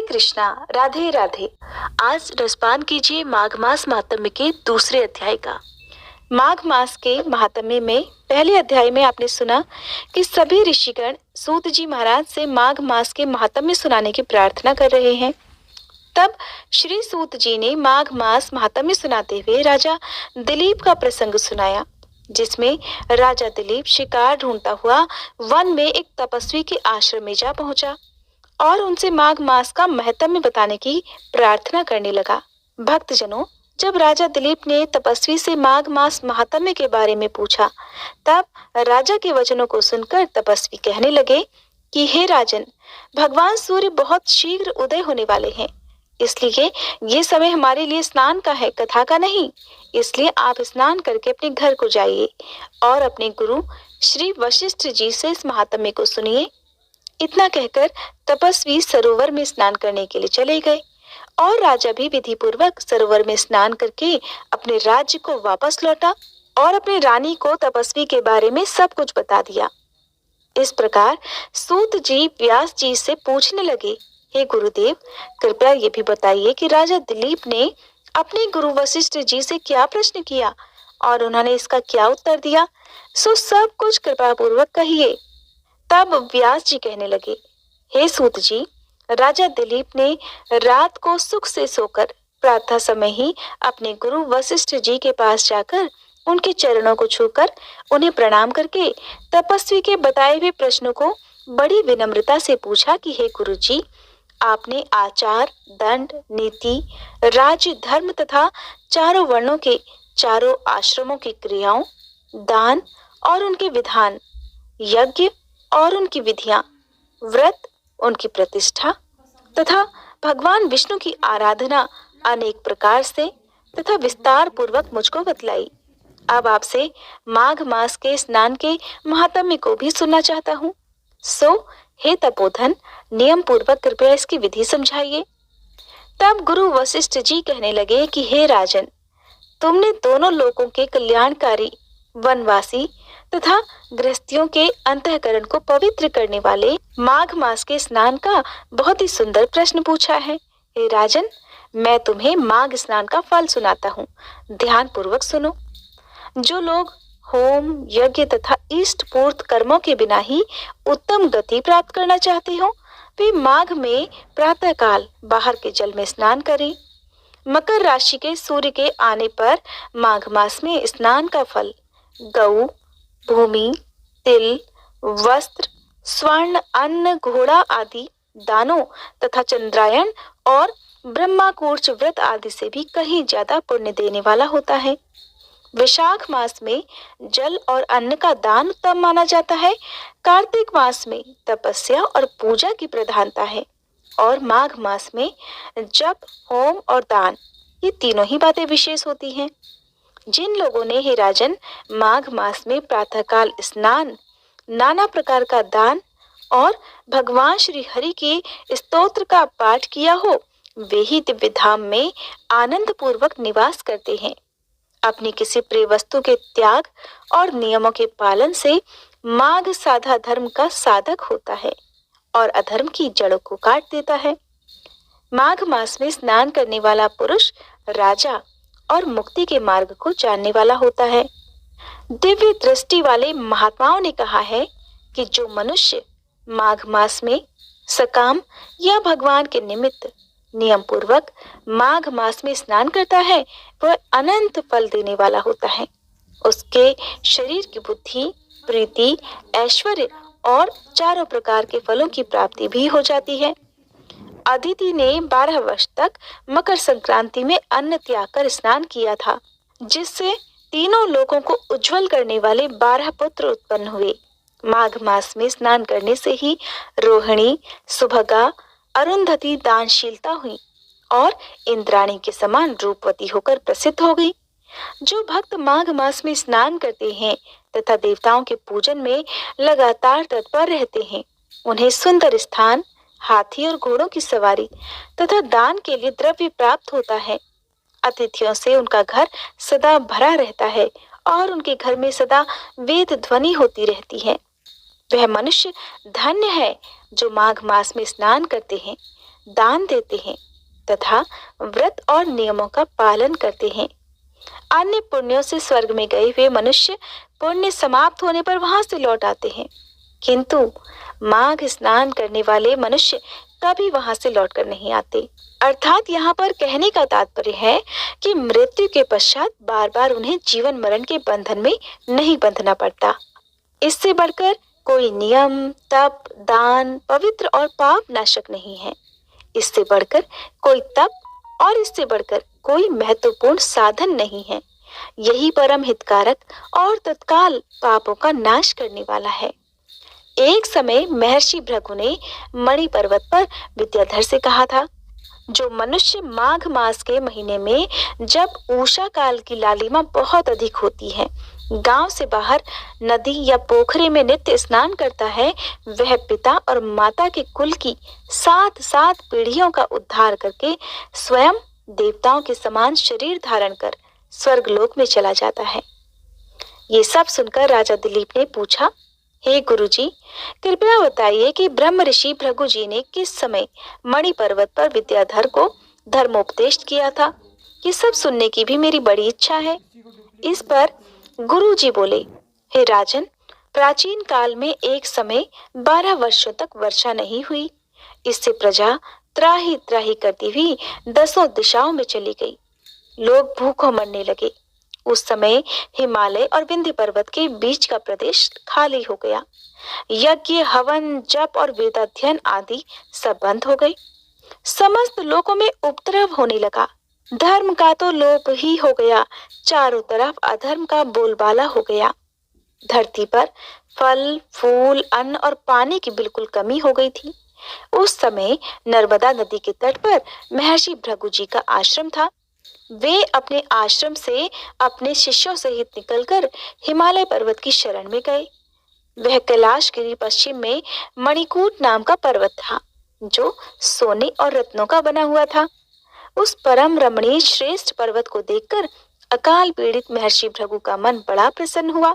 कृष्णा, राधे राधे। आज रसपान कीजिए माघ मास महात्म्य के दूसरे अध्याय का। माघ मास के महात्म्य में पहले अध्याय में आपने सुना कि सभी ऋषिगण सूत जी महाराज से माघ मास के महात्म्य सुनाने की प्रार्थना कर रहे हैं। तब श्री सूत जी ने माघ मास महात्म्य सुनाते हुए राजा दिलीप का प्रसंग सुनाया, जिसमें राजा दिलीप शिकार ढूंढता हुआ वन में एक तपस्वी के आश्रम में जा पहुंचा और उनसे माघ मास का महत्म्य बताने की प्रार्थना करने लगा। भक्तजनों, जब राजा दिलीप ने तपस्वी से माघ मास महात्म्य के बारे में पूछा, तब राजा के वचनों को सुनकर तपस्वी कहने लगे कि हे राजन, भगवान सूर्य बहुत शीघ्र उदय होने वाले हैं, इसलिए ये समय हमारे लिए स्नान का है, कथा का नहीं। इसलिए आप स्नान करके अपने घर को जाइए और अपने गुरु श्री वशिष्ठ जी से इस महात्म्य को सुनिए। इतना कहकर तपस्वी सरोवर में स्नान करने के लिए चले गए और राजा भी विधि पूर्वक सरोवर में स्नान करके अपने राज्य को वापस लौटा और अपनी रानी को तपस्वी के बारे में सब कुछ बता दिया। इस प्रकार सूत जी व्यास जी से पूछने लगे, हे गुरुदेव, कृपया ये भी बताइए कि राजा दिलीप ने अपने गुरु वशिष्ठ जी से क्या प्रश्न किया और उन्होंने इसका क्या उत्तर दिया, सो सब कुछ कृपा पूर्वक कहिए। तब व्यास जी कहने लगे, हे सूत जी, राजा दिलीप ने रात को सुख से सोकर प्रातः समय ही अपने गुरु वशिष्ठ जी के पास जाकर उनके चरणों को छूकर उन्हें प्रणाम करके तपस्वी के बताए हुए प्रश्नों को बड़ी विनम्रता से पूछा कि हे गुरु जी, आपने आचार, दंड, नीति, राज्य, धर्म तथा चारों वर्णों के चारों आश्रमों की क्रियाओं, दान और उनके विधान, यज्ञ और उनकी विधियां, व्रत, उनकी प्रतिष्ठा तथा भगवान विष्णु की आराधना अनेक प्रकार से तथा विस्तार पूर्वक मुझको बतलाई। अब आपसे माघ मास के स्नान के महात्म्य को भी सुनना चाहता हूँ। सो हे तपोधन, नियम पूर्वक कृपया इसकी विधि समझाइए। तब गुरु वशिष्ठ जी कहने लगे कि हे राजन, तुमने दोनों लोगों के कल्याणकारी, वनवासी तथा गृहस्थियों के अंतःकरण को पवित्र करने वाले माघ मास के स्नान का बहुत ही सुंदर प्रश्न पूछा है। हे राजन, मैं तुम्हें माघ स्नान का फल सुनाता हूँ, ध्यान पूर्वक सुनो। जो लोग होम, यज्ञ तथा इष्ट पूर्त कर्मों के बिना ही उत्तम गति प्राप्त करना चाहते हो, वे माघ में प्रातः काल बाहर के जल में स्नान करें। मकर राशि के सूर्य के आने पर माघ मास में स्नान का फल गऊ, भूमि, तिल, वस्त्र, स्वर्ण, अन्न, घोड़ा आदि दानों तथा चंद्रायन और ब्रह्माकूर्च व्रत आदि से भी कहीं ज्यादा पुण्य देने वाला होता है। वैशाख मास में जल और अन्न का दान उत्तम माना जाता है। कार्तिक मास में तपस्या और पूजा की प्रधानता है और माघ मास में जप, होम और दान, ये तीनों ही बातें विशेष होती हैं। जिन लोगों ने, हे राजन, माघ मास में प्रातःकाल स्नान, नाना प्रकार का दान और भगवान श्री हरि के स्तोत्र का पाठ किया हो, वे ही दिव्य धाम में आनंद पूर्वक निवास करते हैं। अपनी किसी प्रिय वस्तु के त्याग और नियमों के पालन से माघ साधा धर्म का साधक होता है और अधर्म की जड़ों को काट देता है। माघ मास में स्नान करने वाला पुरुष राजा और मुक्ति के मार्ग को जानने वाला होता है। दिव्य दृष्टि वाले महात्माओं ने कहा है कि जो मनुष्य माघ मास में सकाम या भगवान के निमित्त नियम पूर्वक माघ मास में स्नान करता है, वह अनंत फल देने वाला होता है। उसके शरीर की बुद्धि, प्रीति, ऐश्वर्य और चारों प्रकार के फलों की प्राप्ति भी हो जाती है। अदिति ने 12 वर्ष तक मकर संक्रांति में अन्न त्याग कर स्नान किया था, जिससे तीनों लोगों को उज्जवल करने वाले 12 पुत्र उत्पन्न हुए। माघ मास में स्नान करने से ही रोहिणी, सुभगा, अरुंधति दानशीलता हुई और इंद्राणी के समान रूपवती होकर प्रसिद्ध हो गई। जो भक्त माघ मास में स्नान करते हैं तथा देवताओं के पूजन में लगातार तत्पर रहते हैं, उन्हें सुंदर स्थान, हाथी और घोड़ों की सवारी तथा दान के लिए द्रव्य प्राप्त होता है। अतिथियों से उनका घर सदा भरा रहता है और उनके घर में सदा वेद ध्वनि होती रहती है। वह मनुष्य धन्य है जो माघ मास में स्नान करते हैं। दान देते हैं तथा व्रत और नियमों का पालन करते हैं। अन्य पुण्यों से स्वर्ग में गए हुए मनुष्य पुण्य समाप्त होने पर वहां से लौट आते हैं, किंतु माघ स्नान करने वाले मनुष्य कभी वहां से लौटकर नहीं आते। अर्थात यहाँ पर कहने का तात्पर्य है कि मृत्यु के पश्चात बार बार उन्हें जीवन मरण के बंधन में नहीं बंधना पड़ता। इससे बढ़कर कोई नियम, तप, दान, पवित्र और पाप नाशक नहीं है। इससे बढ़कर कोई तप और इससे बढ़कर कोई महत्वपूर्ण साधन नहीं है। यही परम हितकारक और तत्काल पापों का नाश करने वाला है। एक समय महर्षि भृगु ने मणि पर्वत पर विद्याधर से कहा था, जो मनुष्य माघ मास के महीने में जब उषा काल की लालिमा बहुत अधिक होती है, गांव से बाहर नदी या पोखरे में नित्य स्नान करता है, वह पिता और माता के कुल की 7 पीढ़ियों का उद्धार करके स्वयं देवताओं के समान शरीर धारण कर स्वर्गलोक में चला जाता है। ये सब सुनकर राजा दिलीप ने पूछा, हे गुरुजी, कृपया बताइए कि ब्रह्म ऋषि भृगु जी ने किस समय मणि पर्वत पर विद्याधर को धर्मोपदेश किया था? ये सब सुनने की भी मेरी बड़ी इच्छा है। इस पर गुरु जी बोले, हे राजन, प्राचीन काल में एक समय 12 वर्षों तक वर्षा नहीं हुई। इससे प्रजा त्राही त्राही करती हुई 10 दिशाओं में चली गई। लोग भूखों मरने लगे। उस समय हिमालय और विंध्य पर्वत के बीच का प्रदेश खाली हो गया। यज्ञ, हवन, जप और वेदाध्ययन आदि सब बंद हो गए। समस्त लोगों में उपद्रव होने लगा। धर्म का तो लोप ही हो गया, चारों तरफ अधर्म का बोलबाला हो गया। धरती पर फल, फूल, अन्न और पानी की बिल्कुल कमी हो गई थी। उस समय नर्मदा नदी के तट पर महर्षि भृगु जी का आश्रम था। वे अपने आश्रम से अपने शिष्यों सहित निकलकर हिमालय पर्वत की शरण में गए। वह कैलाशगिरी पश्चिम में मणिकूट नाम का पर्वत था, जो सोने और रत्नों का बना हुआ था। उस परम रमणीय श्रेष्ठ पर्वत को देखकर अकाल पीड़ित महर्षि भृगु का मन बड़ा प्रसन्न हुआ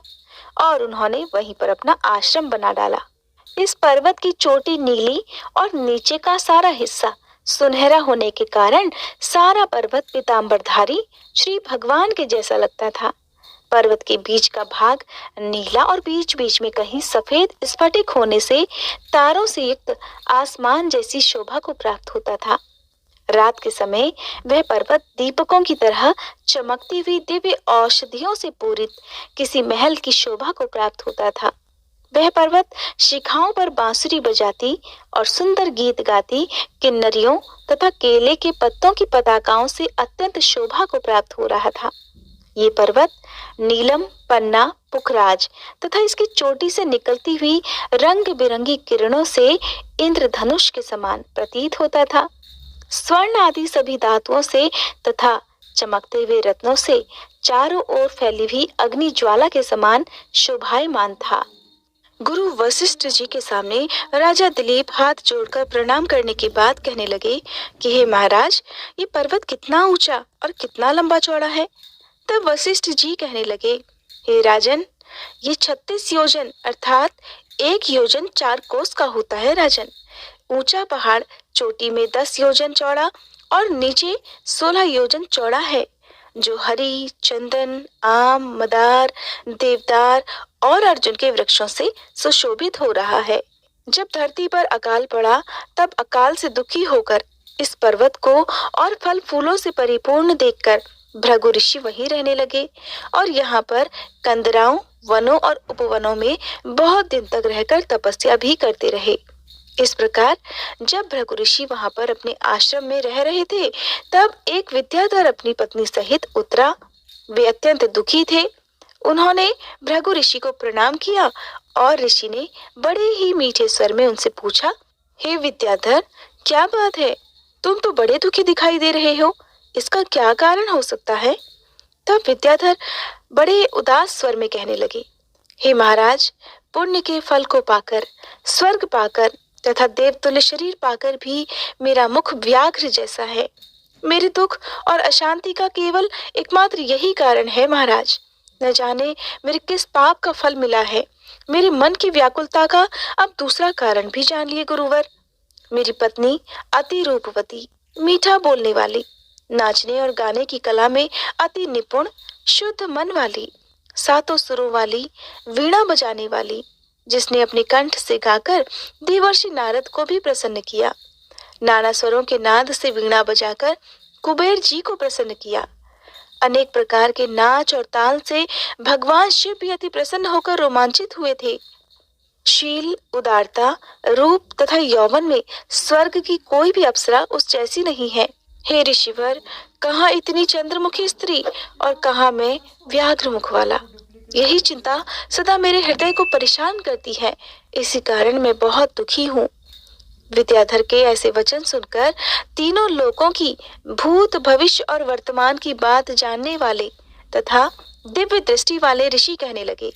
और उन्होंने वहीं पर अपना आश्रम बना डाला। इस पर्वत की चोटी नीली और नीचे का सारा हिस्सा सुनहरा होने के कारण सारा पर्वत पीतांबरधारी श्री भगवान के जैसा लगता था। पर्वत के बीच का भाग नीला और बीच बीच में कहीं सफेद स्फटिक होने से तारों से युक्त आसमान जैसी शोभा को प्राप्त होता था। रात के समय वह पर्वत दीपकों की तरह चमकती हुई दिव्य औषधियों से पूरित किसी महल की शोभा को प्राप्त होता था। वह पर्वत शिखाओं पर बांसुरी बजाती और सुंदर गीत गाती किन्नरियों तथा केले के पत्तों की पताकाओं से अत्यंत शोभा को प्राप्त हो रहा था। ये पर्वत नीलम, पन्ना, पुखराज तथा इसकी चोटी से निकलती हुई रंग बिरंगी किरणों से इंद्रधनुष के समान प्रतीत होता था। स्वर्ण आदि सभी धातुओं से तथा चमकते हुए रत्नों से चारों ओर फैली हुई अग्नि ज्वाला के समान शोभायमान था। गुरु वशिष्ठ जी के सामने राजा दिलीप हाथ जोड़कर प्रणाम करने के बाद कहने लगे कि हे महाराज, ये पर्वत कितना ऊंचा और कितना लंबा चौड़ा है। तब वशिष्ठ जी कहने लगे, हे राजन, ये 36 योजन अर्थात 1 योजन 4 कोस का होता है राजन। ऊंचा पहाड़ चोटी में 10 योजन चौड़ा और नीचे 16 योजन चौड़ा है, जो हरी, चंदन, आम, मदार, देवदार और अर्जुन के वृक्षों से सुशोभित हो रहा है। जब धरती पर अकाल पड़ा तब अकाल से दुखी होकर इस पर्वत को और फल फूलों से परिपूर्ण देखकर भृगु ऋषि वहीं रहने लगे और यहाँ पर कंदराओं, वनों और उपवनों में बहुत दिन तक रहकर तपस्या भी करते रहे। इस प्रकार जब भृगु ऋषि वहां पर अपने आश्रम में रह रहे थे, तब एक विद्याधर अपनी पत्नी सहित उतरा। वे अत्यंत दुखी थे। उन्होंने भृगु ऋषि को प्रणाम किया और ऋषि ने बड़े ही मीठे स्वर में उनसे पूछा, हे विद्याधर, क्या बात है? तुम तो बड़े दुखी दिखाई दे रहे हो। इसका क्या कारण हो सकता है? तब विद्याधर बड़े उदास स्वर में कहने लगे, हे महाराज, पुण्य के फल को पाकर, स्वर्ग पाकर तथा देवतुल्य शरीर पाकर भी मेरा मुख व्याघ्र जैसा है। मेरे दुख और अशांति का केवल एकमात्र यही कारण है महाराज। न जाने मेरे किस पाप का फल मिला है। मेरे मन की व्याकुलता का अब दूसरा कारण भी जान लिए गुरुवर। मेरी पत्नी अति रूपवती, मीठा बोलने वाली, नाचने और गाने की कला में अति निपुण, शुद्ध मन वाली, सातों सुरों वाली, वीणा बजाने वाली, जिसने अपने कंठ से गाकर देवर्षि नारद को भी प्रसन्न किया, नाना स्वरों के नाद से वीणा बजाकर कुबेर जी को प्रसन्न किया, अनेक प्रकार के नाच और ताल से भगवान शिव भी अति प्रसन्न होकर रोमांचित हुए थे। शील, उदारता, रूप तथा यौवन में स्वर्ग की कोई भी अप्सरा उस जैसी नहीं है। हे ऋषिवर, कहाँ इतनी चंद्रमुखी स्त्री और कहाँ मैं व्याघ्र मुख वाला। यही चिंता सदा मेरे हृदय को परेशान करती है। इसी कारण मैं बहुत दुखी हूँ। विद्याधर के ऐसे वचन सुनकर तीनों लोकों की भूत, भविष्य और वर्तमान की बात जानने वाले तथा दिव्य दृष्टि वाले ऋषि कहने लगे,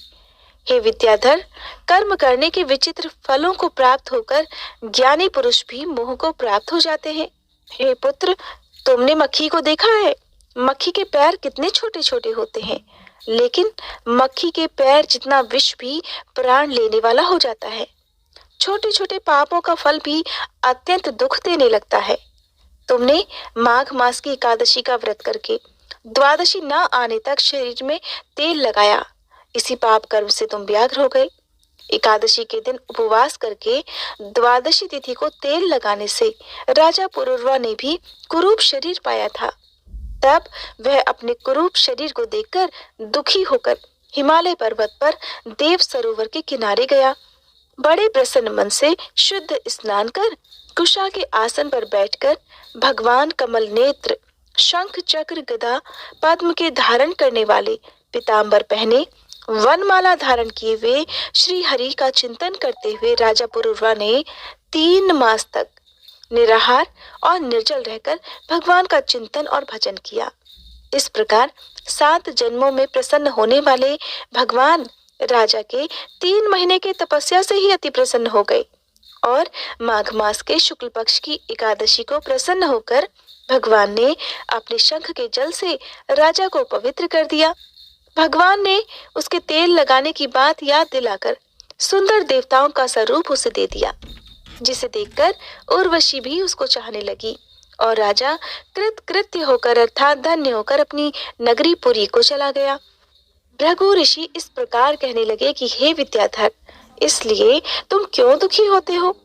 हे विद्याधर, कर्म करने के विचित्र फलों को प्राप्त होकर ज्ञानी पुरुष भी मोह को प्राप्त हो जाते हैं। हे पुत्र, तुमने मक्खी को देखा है? मक्खी के पैर कितने छोटे छोटे होते हैं, लेकिन मक्खी के पैर जितना विष भी प्राण लेने वाला हो जाता है। छोटे छोटे पापों का फल भी अत्यंत दुख देने लगता है। तुमने माघ मास की एकादशी का व्रत करके द्वादशी न आने तक शरीर में तेल लगाया, इसी पाप कर्म से तुम व्याघ्र हो गए। एकादशी के दिन उपवास करके द्वादशी तिथि को तेल लगाने से राजा पुरुरवा ने भी कुरूप शरीर पाया था। तब वह अपने कुरूप शरीर को देखकर दुखी होकर हिमालय पर्वत पर देव सरोवर के किनारे गया। बड़े प्रसन्न मन से शुद्ध स्नान कर कुशा के आसन पर बैठकर भगवान कमल नेत्र, शंख चक्र गदा पद्म के धारण करने वाले, पीतांबर पहने, वनमाला धारण किए हुए श्री हरि का चिंतन करते हुए राजा पुरुरवा ने 3 मास तक निराहार और निर्जल रहकर भगवान का चिंतन और भजन किया। इस प्रकार 7 जन्मों में प्रसन्न होने वाले भगवान राजा के 3 महीने की तपस्या से ही अति प्रसन्न हो गए और माघ मास के शुक्ल पक्ष की एकादशी को प्रसन्न होकर भगवान ने अपने शंख के जल से राजा को पवित्र कर दिया। भगवान ने उसके तेल लगाने की बात याद दिलाकर सुंदर देवताओं का स्वरूप उसे दे दिया, जिसे देखकर उर्वशी भी उसको चाहने लगी और राजा कृतकृत्य होकर अर्थात धन्य होकर अपनी नगरी पुरी को चला गया। भृगु ऋषि इस प्रकार कहने लगे कि हे विद्याधर, इसलिए तुम क्यों दुखी होते हो?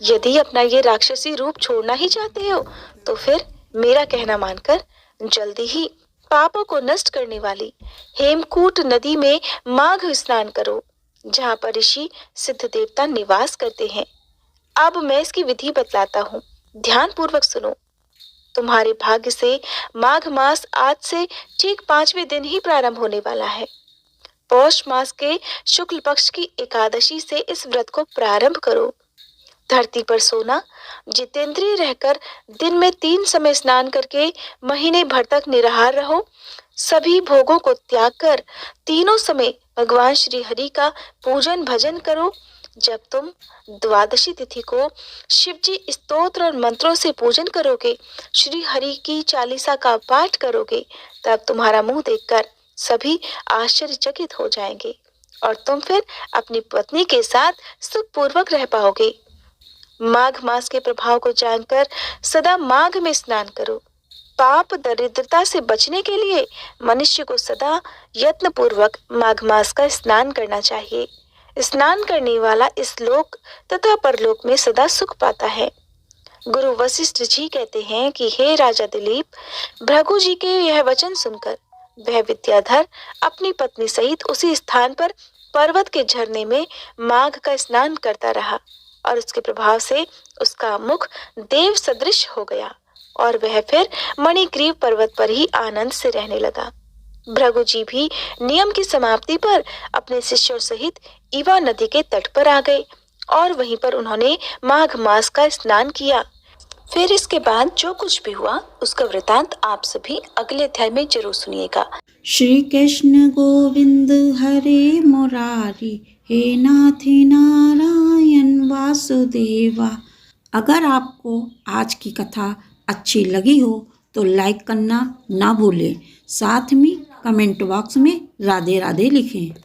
यदि अपना ये राक्षसी रूप छोड़ना ही चाहते हो तो फिर मेरा कहना मानकर जल्दी ही पापों को नष्ट करने वाली हेमकूट नदी में माघ स्नान करो, जहाँ पर ऋषि सिद्ध देवता निवास करते हैं। अब मैं इसकी विधि बतलाता हूँ, ध्यान पूर्वक सुनो। तुम्हारे भाग्य से माघ मास आज से ठीक 5वें दिन ही प्रारंभ होने वाला है। पौष मास के शुक्ल पक्ष की एकादशी से इस व्रत को प्रारंभ करो। धरती पर सोना, जितेंद्रिय रहकर दिन में 3 समय स्नान करके महीने भर तक निराहार रहो। सभी भोगों को त्याग कर तीनों समय भगवान श्री हरि का पूजन भजन करो। जब तुम द्वादशी तिथि को शिवजी स्तोत्र और मंत्रों से पूजन करोगे, श्री हरि की चालीसा का पाठ करोगे, तब तुम्हारा मुंह देखकर सभी आश्चर्यचकित हो जाएंगे और तुम फिर अपनी पत्नी के साथ सुखपूर्वक रह पाओगे। माघ मास के प्रभाव को जानकर सदा माघ में स्नान करो। पाप दरिद्रता से बचने के लिए मनुष्य को सदा यत्न पूर्वक माघ मास का स्नान करना चाहिए। स्नान करने वाला इस लोक तथा परलोक में सदा सुख पाता है। गुरु वशिष्ठ जी कहते हैं कि हे राजा दिलीप, भृगु जी के यह वचन सुनकर वह विद्याधर अपनी पत्नी सहित उसी स्थान पर पर्वत के झरने में माघ का स्नान करता रहा और उसके प्रभाव से उसका मुख देव सदृश हो गया और वह फिर मणिग्रीव पर्वत पर ही आनंद से रहने लगा। भृगु जी भी नियम की समाप्ति पर अपने शिष्यों सहित इवा नदी के तट पर आ गए और वहीं पर उन्होंने माघ मास का स्नान किया। फिर इसके बाद जो कुछ भी हुआ उसका वृतांत आप सभी अगले अध्याय में जरूर सुनिएगा। श्री कृष्ण गोविंद हरे मुरारी, हे नाथ नारायण वासुदेवा। अगर आपको आज की कथा अच्छी लगी हो तो लाइक करना ना भूलें। साथ में कमेंट बॉक्स में राधे राधे लिखें।